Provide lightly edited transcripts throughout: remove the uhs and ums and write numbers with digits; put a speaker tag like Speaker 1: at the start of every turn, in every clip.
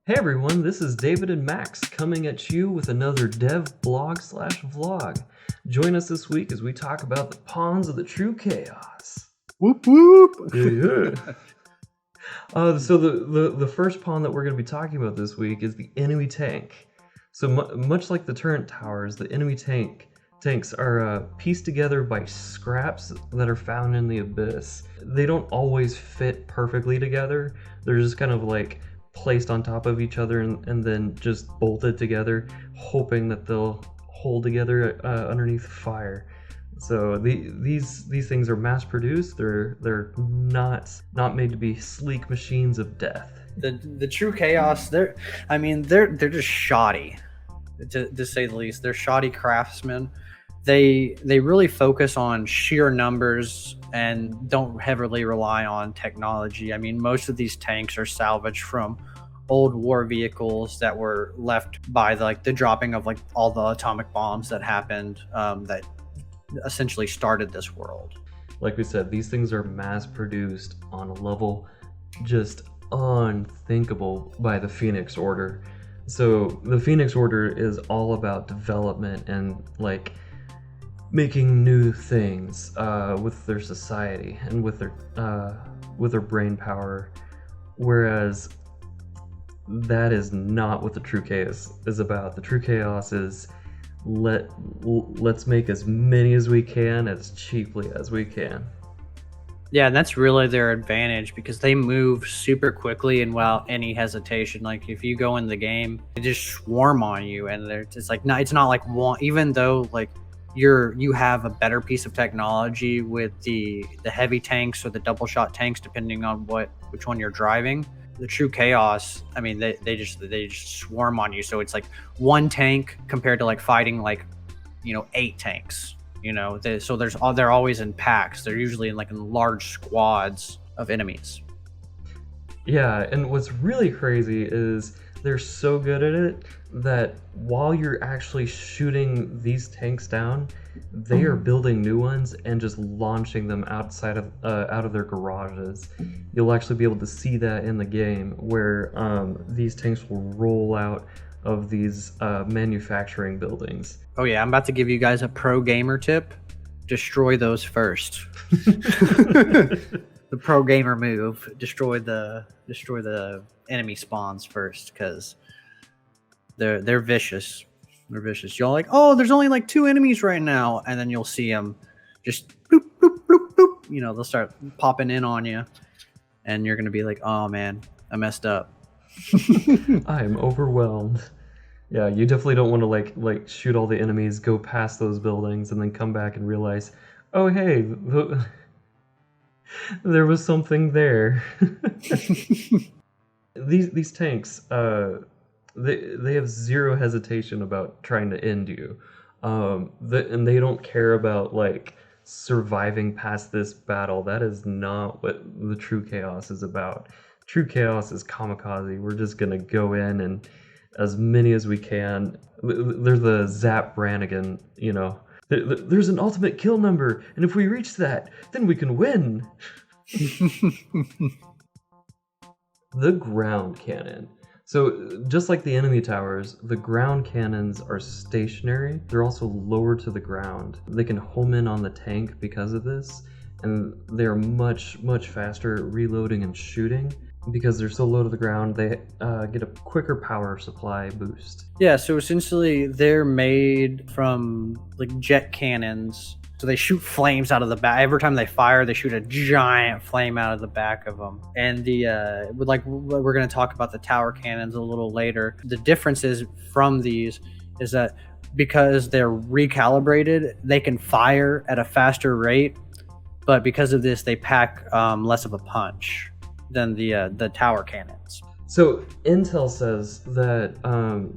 Speaker 1: Hey everyone, this is David and Max coming at you with another dev blog/vlog. Join us this week as we talk about the pawns of the true chaos.
Speaker 2: Whoop whoop!
Speaker 1: Yeah. So the first pawn that we're going to be talking about this week is the enemy tank. So much like the turret towers, the enemy tanks are pieced together by scraps that are found in the abyss. They don't always fit perfectly together. They're just kind of like placed on top of each other and then just bolted together, hoping that they'll hold together underneath fire. So these things are mass produced. They're not made to be sleek machines of death.
Speaker 2: The true chaos, they're just shoddy, to say the least. They're shoddy craftsmen. They really focus on sheer numbers and don't heavily rely on technology. I mean, most of these tanks are salvaged from old war vehicles that were left by the dropping of all the atomic bombs that happened that essentially started this world.
Speaker 1: Like we said, these things are mass produced on a level just unthinkable by the Phoenix Order. So the Phoenix Order is all about development and making new things with their society and with their brain power, whereas that is not what the true chaos is about. The true chaos is let's make as many as we can as cheaply as we can.
Speaker 2: Yeah, and that's really their advantage because they move super quickly and without any hesitation. Like if you go in the game, they just swarm on you, and it's not like one. Even though you have a better piece of technology with the heavy tanks or the double shot tanks, depending on which one you're driving. The true chaos, I mean, they just swarm on you. So it's like one tank compared to fighting 8 tanks. They're always in packs. They're usually in large squads of enemies.
Speaker 1: Yeah, and what's really crazy is they're so good at it that while you're actually shooting these tanks down, they are building new ones and just launching them out of their garages. You'll actually be able to see that in the game where these tanks will roll out of these manufacturing buildings.
Speaker 2: Oh yeah, I'm about to give you guys a pro gamer tip. Destroy those first. The pro gamer move: destroy the enemy spawns first, because they're vicious. They're vicious. You're like, oh, there's only 2 enemies right now, and then you'll see them just bloop bloop bloop bloop. They'll start popping in on you, and you're gonna be like, oh man, I messed up.
Speaker 1: I'm overwhelmed. Yeah, you definitely don't want to shoot all the enemies, go past those buildings, and then come back and realize, oh hey, there was something there. These tanks, they have zero hesitation about trying to end you, and they don't care about surviving past this battle. That is not what the true chaos is about. True chaos is kamikaze. We're just gonna go in and as many as we can. They're the Zap Brannigan, There's an ultimate kill number, and if we reach that, then we can win. The ground cannon. So just like the enemy towers, the ground cannons are stationary. They're also lower to the ground. They can home in on the tank because of this, and they're much faster at reloading and shooting. Because they're so low to the ground, they get a quicker power supply boost.
Speaker 2: Yeah, so essentially they're made from jet cannons. So they shoot flames out of the back. Every time they fire, they shoot a giant flame out of the back of them. And we're going to talk about the tower cannons a little later. The difference from these is that because they're recalibrated, they can fire at a faster rate. But because of this, they pack less of a punch than the tower cannons.
Speaker 1: So Intel says that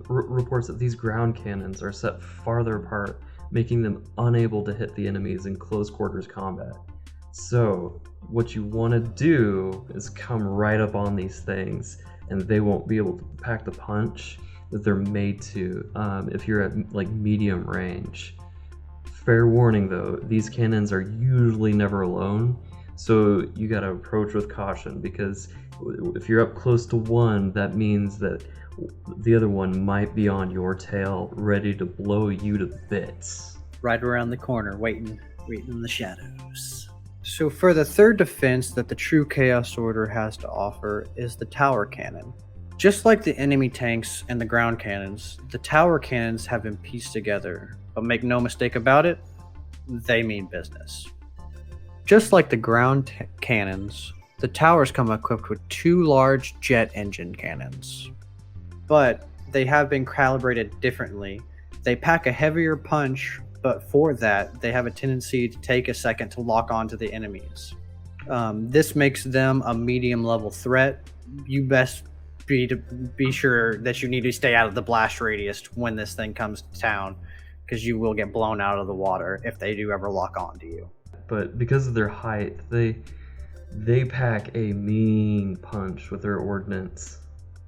Speaker 1: reports that these ground cannons are set farther apart, making them unable to hit the enemies in close quarters combat. So what you want to do is come right up on these things, and they won't be able to pack the punch that they're made to if you're at medium range. Fair warning though, these cannons are usually never alone. So you got to approach with caution, because if you're up close to one, that means that the other one might be on your tail, ready to blow you to bits.
Speaker 2: Right around the corner, waiting in the shadows. So for the third defense that the true Chaos Order has to offer is the tower cannon. Just like the enemy tanks and the ground cannons, the tower cannons have been pieced together, but make no mistake about it, they mean business. Just like the ground cannons, the towers come equipped with 2 large jet engine cannons. But they have been calibrated differently. They pack a heavier punch, but for that, they have a tendency to take a second to lock onto the enemies. This makes them a medium level threat. You best be sure that you need to stay out of the blast radius when this thing comes to town, because you will get blown out of the water if they do ever lock onto you.
Speaker 1: But because of their height, they pack a mean punch with their ordnance.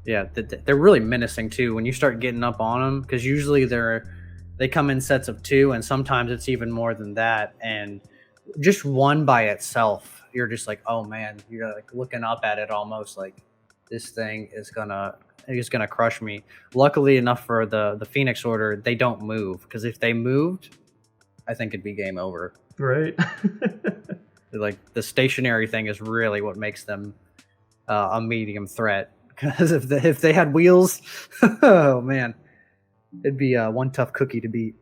Speaker 2: Yeah, they're really menacing too when you start getting up on them, because usually they come in sets of 2, and sometimes it's even more than that. And just one by itself, you're just like, oh man, you're like looking up at it almost like this thing is gonna crush me. Luckily enough for the Phoenix Order, they don't move, because if they moved, I think it'd be game over.
Speaker 1: Right.
Speaker 2: Like the stationary thing is really what makes them a medium threat. Because if they had wheels, oh man, it'd be one tough cookie to beat.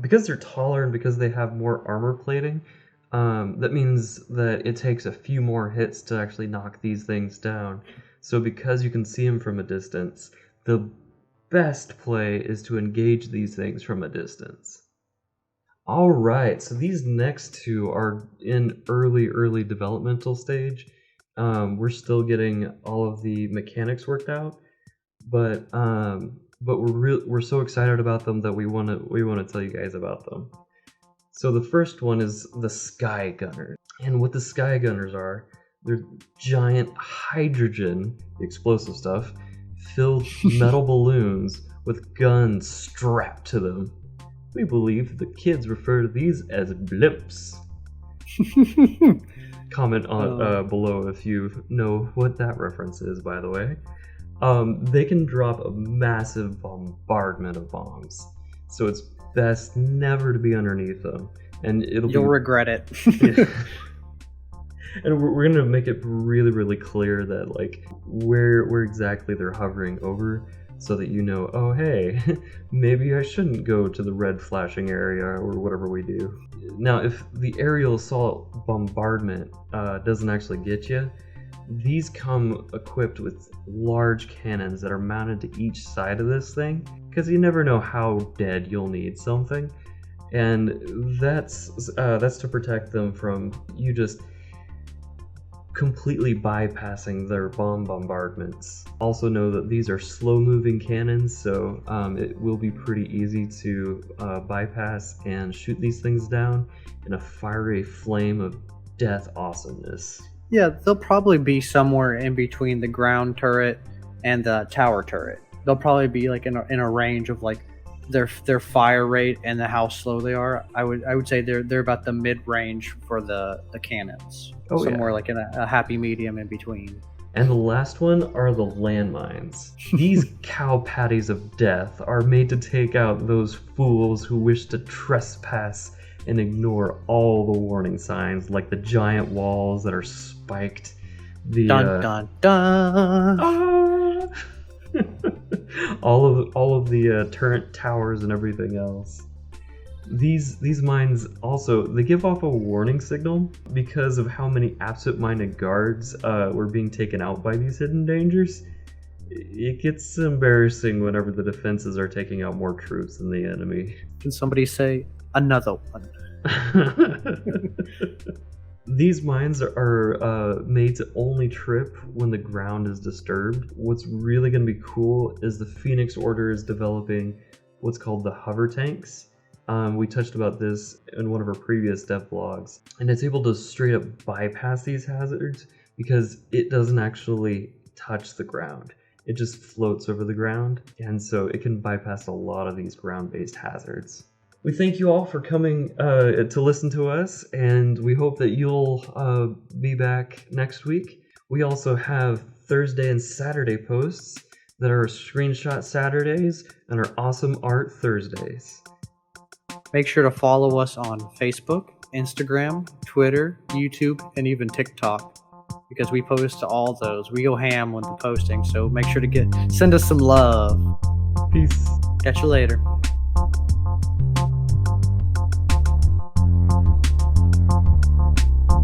Speaker 1: Because they're taller and because they have more armor plating, that means that it takes a few more hits to actually knock these things down. So because you can see them from a distance, the best play is to engage these things from a distance. All right, so these next 2 are in early developmental stage. We're still getting all of the mechanics worked out, but we're so excited about them that we want to tell you guys about them. So the first one is the Sky Gunners, and what the Sky Gunners are, they're giant hydrogen explosive stuff filled metal balloons with guns strapped to them. We believe the kids refer to these as blimps. Comment on below if you know what that reference is, by the way. They can drop a massive bombardment of bombs, so it's best never to be underneath them, and you'll
Speaker 2: regret it.
Speaker 1: Yeah. And we're gonna make it really clear that like where exactly they're hovering over, so that you know, oh hey, maybe I shouldn't go to the red flashing area or whatever we do. Now, if the aerial assault bombardment doesn't actually get you, these come equipped with large cannons that are mounted to each side of this thing, because you never know how dead you'll need something, and that's to protect them from you just completely bypassing their bomb bombardments. Also know that these are slow-moving cannons, so it will be pretty easy to bypass and shoot these things down in a fiery flame of death awesomeness.
Speaker 2: Yeah, they'll probably be somewhere in between the ground turret and the tower turret. They'll probably be like in a range of like their fire rate and how slow they are. I would say they're about the mid range for the cannons.
Speaker 1: Oh,
Speaker 2: somewhere
Speaker 1: yeah.
Speaker 2: like in a happy medium in between.
Speaker 1: And the last one are the landmines. These cow patties of death are made to take out those fools who wish to trespass and ignore all the warning signs, like the giant walls that are spiked.
Speaker 2: Dun dun dun.
Speaker 1: all of the turret towers and everything else. These mines also, they give off a warning signal because of how many absent-minded guards were being taken out by these hidden dangers. It gets embarrassing whenever the defenses are taking out more troops than the enemy.
Speaker 2: Can somebody say another one?
Speaker 1: These mines are made to only trip when the ground is disturbed. What's really going to be cool is the Phoenix Order is developing what's called the hover tanks. We touched about this in one of our previous dev blogs, and it's able to straight up bypass these hazards because it doesn't actually touch the ground. It just floats over the ground, and so it can bypass a lot of these ground-based hazards. We thank you all for coming to listen to us, and we hope that you'll be back next week. We also have Thursday and Saturday posts that are Screenshot Saturdays and our Awesome Art Thursdays.
Speaker 2: Make sure to follow us on Facebook, Instagram, Twitter, YouTube, and even TikTok, because we post to all those. We go ham with the posting, so make sure to send us some love.
Speaker 1: Peace.
Speaker 2: Catch you later.